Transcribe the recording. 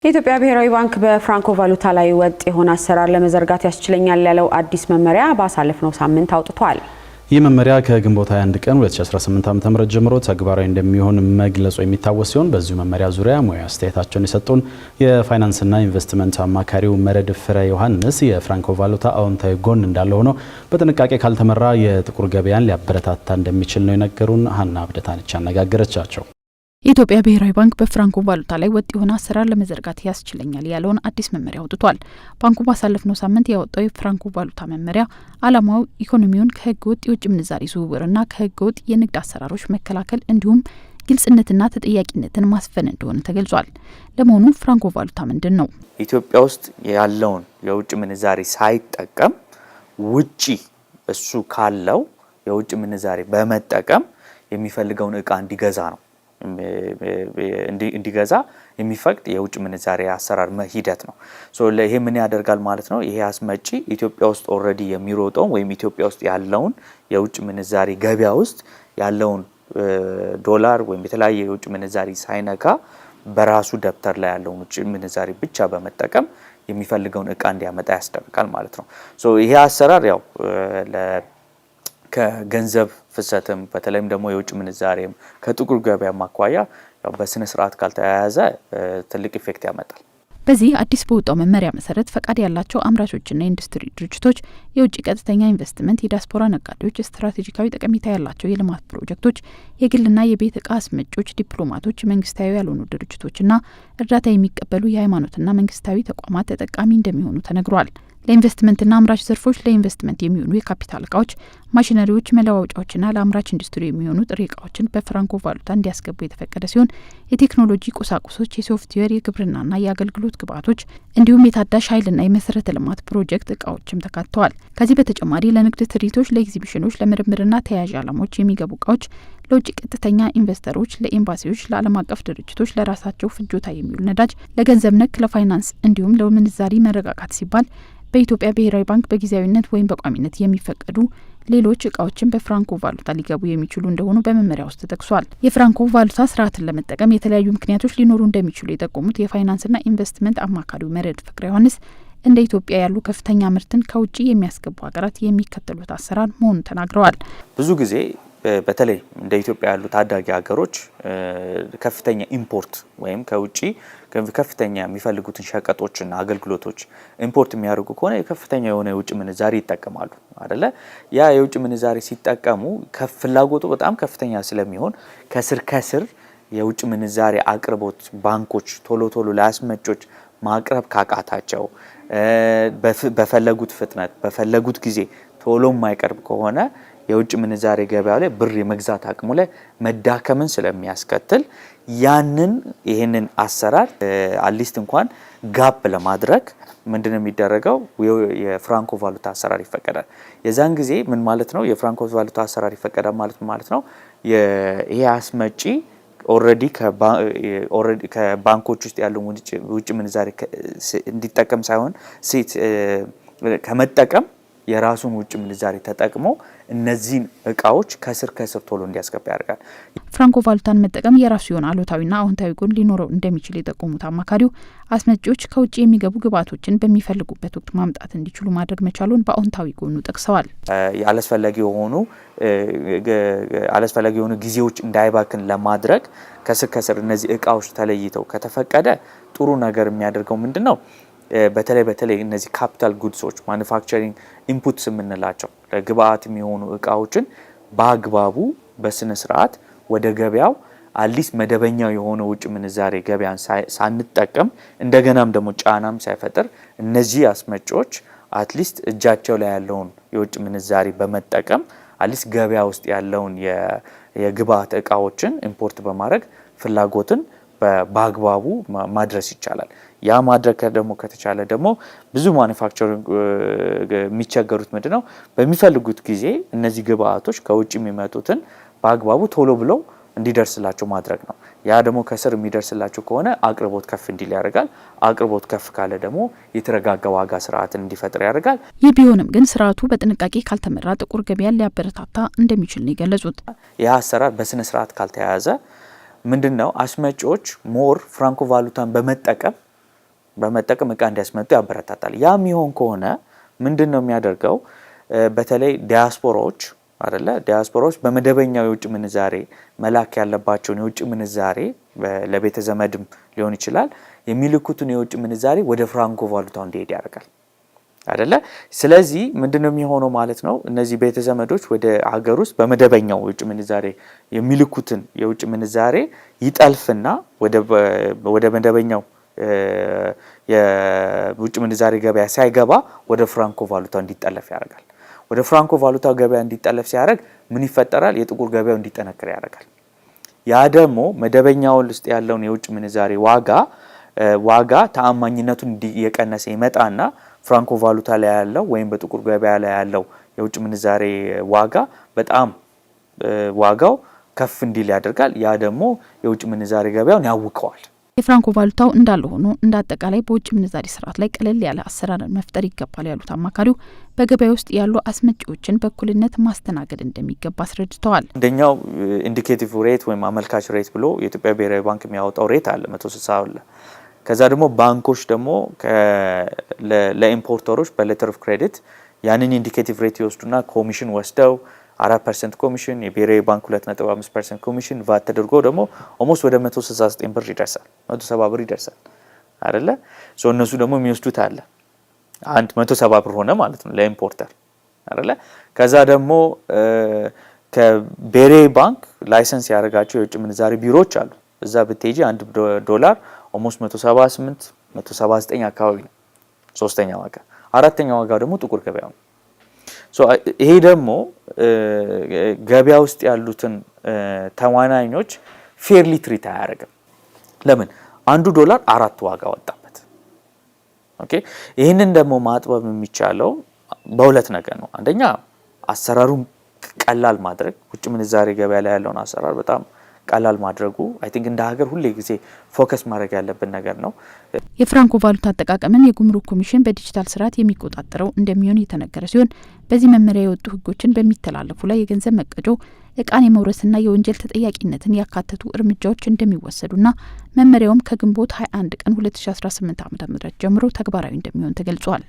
የኢትዮጵያ ብሔራዊ ባንክ በፍራንኮ ቫሉታ ላይ ወጥ የሆነ አሰራር ለመዘርጋት ያስችለኛል ያለው አዲስ መመሪያ ባሳለፍነው ሳምንት አውጥቷል። ይህ መመሪያ ከግንቦት 21 ቀን 2018 ዓ.ም ጀምሮ ተግባራዊ እንደሚሆን መግለጹ የሚታወስ ሲሆን በዚሁ መመሪያ ዙሪያ ሙያ አስተያየታቸውን የሰጡን የፋይናንስና ኢንቨስትመንት አማካሪው መረድ ፍሬ ዮሐንስ የፍራንኮ ቫሉታ አዎንታዊ ጎን እንዳለ ሆኖ በጥንቃቄ ካልተመራ የጥቁር ገበያን ሊያበረታታ እንደሚችል ነው የነገሩን። ሀና አብደታነች ያነጋገረቻቸው። የኢትዮጵያ ብሔራዊ ባንክ በፍራንኮ ቫሉታ ላይ ወጥ የሆነ አሰራር ለመዘርጋት ያስችለኛል ያለውን አዲስ መመሪያ አውጥቷል። ባንኩ ባሳለፍነው ሳምንት ያወጣው የፍራንኮ ቫሉታ መመሪያ ዓላማው ኢኮኖሚውን ከህገ ወጥ የውጭ ምንዛሪ ዝውውርና ከህገ ወጥ የንግድ አሰራሮች መከላከል እንዲሁም ግልጽነትና ተጠያቂነትን ማስፈን እንደሆነ ተገልጿል። ለመሆኑ ፍራንኮ ቫሉታ ምንድን ነው? ኢትዮጵያ ውስጥ ያለውን የውጭ ምንዛሪ ሳይጠቀም ውጪ እሱ ካለው የውጭ ምንዛሪ በመጠቀም የሚፈልገውን እቃ እንዲገዛ ነው እንዲገዛ የሚፈቅድ የውጭ ምንዛሪ አሰራር ሂደት ነው። ይሄ ምን ያደርጋል ማለት ነው? ይሄ አስመጪ ኢትዮጵያ ውስጥ ኦልሬዲ የሚሮጠው ወይም ኢትዮጵያ ውስጥ ያለውን የውጭ ምንዛሪ ገበያ ውስጥ ያለውን ዶላር ወይም የተለያየ የውጭ ምንዛሪ ሳይነካ በራሱ ደብተር ላይ ያለውን ውጭ ምንዛሪ ብቻ በመጠቀም የሚፈልገውን እቃ እንዲያመጣ ያስደርጋል ማለት ነው። ይሄ አሰራር ያው ከገንዘብ ፍሰትም በተለይም ደግሞ የውጭ ምንዛሬም ከጥቁር ገበያ ማኳያ ያው በስነ ስርዓት ካልተያያዘ ትልቅ ኢፌክት ያመጣል። በዚህ አዲስ በወጣው መመሪያ መሰረት ፈቃድ ያላቸው አምራቾችና ኢንዱስትሪ ድርጅቶች፣ የውጭ ቀጥተኛ ኢንቨስትመንት፣ የዲያስፖራ ነጋዴዎች፣ ስትራቴጂካዊ ጠቀሜታ ያላቸው የልማት ፕሮጀክቶች፣ የግልና የቤት እቃ አስመጪዎች፣ ዲፕሎማቶች፣ መንግስታዊ ያልሆኑ ድርጅቶችና እርዳታ የሚቀበሉ የሃይማኖትና መንግስታዊ ተቋማት ተጠቃሚ እንደሚሆኑ ተነግሯል። ለኢንቨስትመንትና አምራች ዘርፎች ለኢንቨስትመንት የሚሆኑ የካፒታል እቃዎች፣ ማሽነሪዎች፣ መለዋወጫዎችና ለአምራች ኢንዱስትሪ የሚሆኑ ጥሬ እቃዎችን በፍራንኮ ቫሉታ እንዲያስገቡ የተፈቀደ ሲሆን የቴክኖሎጂ ቁሳቁሶች፣ የሶፍትዌር፣ የግብርናና የአገልግሎት ግብዓቶች እንዲሁም የታዳሽ ኃይልና የመሰረተ ልማት ፕሮጀክት እቃዎችም ተካተዋል። ከዚህ በተጨማሪ ለንግድ ትርኢቶች፣ ለኤግዚቢሽኖች፣ ለምርምርና ተያያዥ ዓላማዎች የሚገቡ እቃዎች ለውጭ ቀጥተኛ ኢንቨስተሮች፣ ለኤምባሲዎች፣ ለዓለም አቀፍ ድርጅቶች ለራሳቸው ፍጆታ የሚውል ነዳጅ፣ ለገንዘብ ነክ፣ ለፋይናንስ እንዲሁም ለምንዛሪ መረጋጋት ሲባል በኢትዮጵያ ብሔራዊ ባንክ በጊዜያዊነት ወይም በቋሚነት የሚፈቀዱ ሌሎች እቃዎችን በፍራንኮ ቫሉታ ሊገቡ የሚችሉ እንደሆኑ በመመሪያ ውስጥ ተጠቅሷል። የፍራንኮ ቫሉታ ስርዓትን ለመጠቀም የተለያዩ ምክንያቶች ሊኖሩ እንደሚችሉ የጠቆሙት የፋይናንስና ኢንቨስትመንት አማካሪው መረድ ፍሬ ዮሐንስ እንደ ኢትዮጵያ ያሉ ከፍተኛ ምርትን ከውጭ የሚያስገቡ ሀገራት የሚከተሉት አሰራር መሆኑን ተናግረዋል። ብዙ ጊዜ በተለይ እንደ ኢትዮጵያ ያሉ ታዳጊ ሀገሮች ከፍተኛ ኢምፖርት ወይም ከውጪ ከፍተኛ የሚፈልጉትን ሸቀጦችና አገልግሎቶች ኢምፖርት የሚያደርጉ ከሆነ ከፍተኛ የሆነ የውጭ ምንዛሪ ይጠቀማሉ አይደለ? ያ የውጭ ምንዛሪ ሲጠቀሙ ፍላጎቱ በጣም ከፍተኛ ስለሚሆን ከስር የውጭ ምንዛሪ አቅርቦት ባንኮች ቶሎ ለአስመጮች ማቅረብ ካቃታቸው በፈለጉት ፍጥነት በፈለጉት ጊዜ ቶሎ የማይቀርብ ከሆነ የውጭ ምንዛሬ ገበያ ላይ ብር የመግዛት አቅሙ ላይ መዳከምን ስለሚያስከትል ይሄንን አሰራር አትሊስት እንኳን ጋፕ ለማድረግ ምንድነው የሚደረገው? የፍራንኮ ቫሉታ አሰራር ይፈቀዳል። የዛን ጊዜ ምን ማለት ነው? የፍራንኮ ቫሉታ አሰራር ይፈቀዳል ማለት ነው ይሄ አስመጪ ኦልሬዲ ከባንኮች ውስጥ ያለው ውጭ ምንዛሬ እንዲጠቀም ሳይሆን ከመጠቀም የራሱን ውጭ ምንዛሪ ተጠቅሞ እነዚህን እቃዎች ከስር ቶሎ እንዲያስገባ ያደርጋል። ፍራንኮ ቫሉታን መጠቀም የራሱ የሆነ አሉታዊና አዎንታዊ ጎን ሊኖረው እንደሚችል የጠቆሙት አማካሪው አስመጪዎች ከውጭ የሚገቡ ግብዓቶችን በሚፈልጉበት ወቅት ማምጣት እንዲችሉ ማድረግ መቻሉን በአዎንታዊ ጎኑ ጠቅሰዋል። አላስፈላጊ የሆኑ ጊዜዎች እንዳይባክን ለማድረግ ከስር እነዚህ እቃዎች ተለይተው ከተፈቀደ ጥሩ ነገር የሚያደርገው ምንድነው? በተለይ እነዚህ ካፒታል ጉድሶች ማኑፋክቸሪንግ ኢንፑትስ የምንላቸው ለግብአት የሚሆኑ እቃዎችን በአግባቡ በስነ ስርዓት ወደ ገበያው አትሊስት መደበኛው የሆነ ውጭ ምንዛሬ ገበያን ሳንጠቀም እንደገናም ደግሞ ጫናም ሳይፈጥር እነዚህ አስመጪዎች አትሊስት እጃቸው ላይ ያለውን የውጭ ምንዛሬ በመጠቀም አትሊስት ገበያ ውስጥ ያለውን የግብአት እቃዎችን ኢምፖርት በማድረግ ፍላጎትን በአግባቡ ማድረስ ይቻላል። ያ ማድረግ ደግሞ ከተቻለ ደግሞ ብዙ ማኑፋክቸሪንግ የሚቸገሩት ምንድነው? በሚፈልጉት ጊዜ እነዚህ ግብአቶች ከውጭ የሚመጡትን በአግባቡ ቶሎ ብለው እንዲደርስላቸው ማድረግ ነው። ያ ደግሞ ከስር የሚደርስላቸው ከሆነ አቅርቦት ከፍ እንዲል ያደርጋል። አቅርቦት ከፍ ካለ ደግሞ የተረጋጋ ዋጋ ስርዓትን እንዲፈጥር ያደርጋል። ይህ ቢሆንም ግን ስርዓቱ በጥንቃቄ ካልተመራ ጥቁር ገበያን ሊያበረታታ እንደሚችል ነው የገለጹት። ያ አሰራር በስነ ስርዓት ካልተያያዘ ምንድነው አስመጪዎች ሞር ፍራንኮ ቫሉታን በመጠቀም በመጠቀም እቃ እንዲያስመጡ ያበረታታል። ያ የሚሆን ከሆነ ምንድነው የሚያደርገው? በተለይ ዲያስፖራዎች አይደለ ዲያስፖራዎች በመደበኛው የውጭ ምንዛሬ መላክ ያለባቸውን የውጭ ምንዛሬ ለቤተ ዘመድም ሊሆን ይችላል የሚልኩትን የውጭ ምንዛሬ ወደ ፍራንኮ ቫሉታው እንዲሄድ ያደርጋል አይደለ? ስለዚህ ምንድነው የሚሆነው ማለት ነው? እነዚህ ቤተ ዘመዶች ወደ ሀገር ውስጥ በመደበኛው የውጭ ምንዛሬ የሚልኩትን የውጭ ምንዛሬ ይጠልፍና ወደ መደበኛው የውጭ ምንዛሬ ገበያ ሳይገባ ወደ ፍራንኮ ቫሉታው እንዲጠለፍ ያደርጋል። ወደ ፍራንኮ ቫሉታው ገበያ እንዲጠለፍ ሲያደርግ ምን ይፈጠራል? የጥቁር ገበያው እንዲጠነክር ያደርጋል። ያ ደግሞ መደበኛው ውስጥ ያለውን የውጭ ምንዛሬ ዋጋ ተአማኝነቱን እየቀነሰ ይመጣና ፍራንኮ ቫሉታ ላይ ያለው ወይም በጥቁር ገበያ ላይ ያለው የውጭ ምንዛሬ ዋጋ በጣም ዋጋው ከፍ እንዲል ያደርጋል። ያ ደግሞ የውጭ ምንዛሬ ገበያውን ያውከዋል። የፍራንኮ ቫሉታው እንዳለ ሆኖ እንደ አጠቃላይ በውጭ ምንዛሪ ስርዓት ላይ ቀለል ያለ አሰራር መፍጠር ይገባል ያሉት አማካሪው በገበያ ውስጥ ያሉ አስመጪዎችን በእኩልነት ማስተናገድ እንደሚገባ አስረድተዋል። አንደኛው ኢንዲኬቲቭ ሬት ወይም አመልካች ሬት ብሎ የኢትዮጵያ ብሔራዊ ባንክ የሚያወጣው ሬት አለ 160 አለ። ከዛ ደግሞ ባንኮች ደግሞ ለኢምፖርተሮች በሌተር ኦፍ ክሬዲት ያንን ኢንዲኬቲቭ ሬት ይወስዱና ኮሚሽን ወስደው 4% ኮሚሽን የብሔራዊ ባንክ 2.5% ኮሚሽን ቫት ተደርጎ ደግሞ ኦልሞስት ወደ 169 ብር ይደርሳል 170 ብር ይደርሳል አይደለ? እነሱ ደግሞ የሚወስዱት አለ 170 ብር ሆነ ማለት ነው ለኢምፖርተር አይደለ? ከዛ ደግሞ ከብሔራዊ ባንክ ላይሰንስ ያደረጋቸው የውጭ ምንዛሪ ቢሮዎች አሉ። እዛ ብትሄጂ $1 ኦልሞስት 178 179 አካባቢ ነው ሶስተኛ ዋጋ። አራተኛ ዋጋ ደግሞ ጥቁር ገበያው ነው። ይሄ ደግሞ ገበያ ውስጥ ያሉትን ተዋናኞች ፌርሊ ትሪት አያደርግም። ለምን? $1 4 ዋጋ ወጣበት። ኦኬ ይሄንን ደግሞ ማጥበብ የሚቻለው በሁለት ነገር ነው። አንደኛ አሰራሩን ቀላል ማድረግ፣ ውጭ ምንዛሬ ገበያ ላይ ያለውን አሰራር በጣም ቀላል ማድረጉ አይ ቲንክ እንደ ሀገር ሁሌ ጊዜ ፎከስ ማድረግ ያለብን ነገር ነው። የፍራንኮ ቫሉታ አጠቃቀምን የጉምሩክ ኮሚሽን በዲጂታል ስርዓት የሚቆጣጠረው እንደሚሆን የተነገረ ሲሆን በዚህ መመሪያ የወጡ ሕጎችን በሚተላለፉ ላይ የገንዘብ መቀጮ፣ እቃን የመውረስና የወንጀል ተጠያቂነትን ያካተቱ እርምጃዎች እንደሚወሰዱና መመሪያውም ከግንቦት 21 ቀን 2018 ዓ.ም ጀምሮ ተግባራዊ እንደሚሆን ተገልጿል።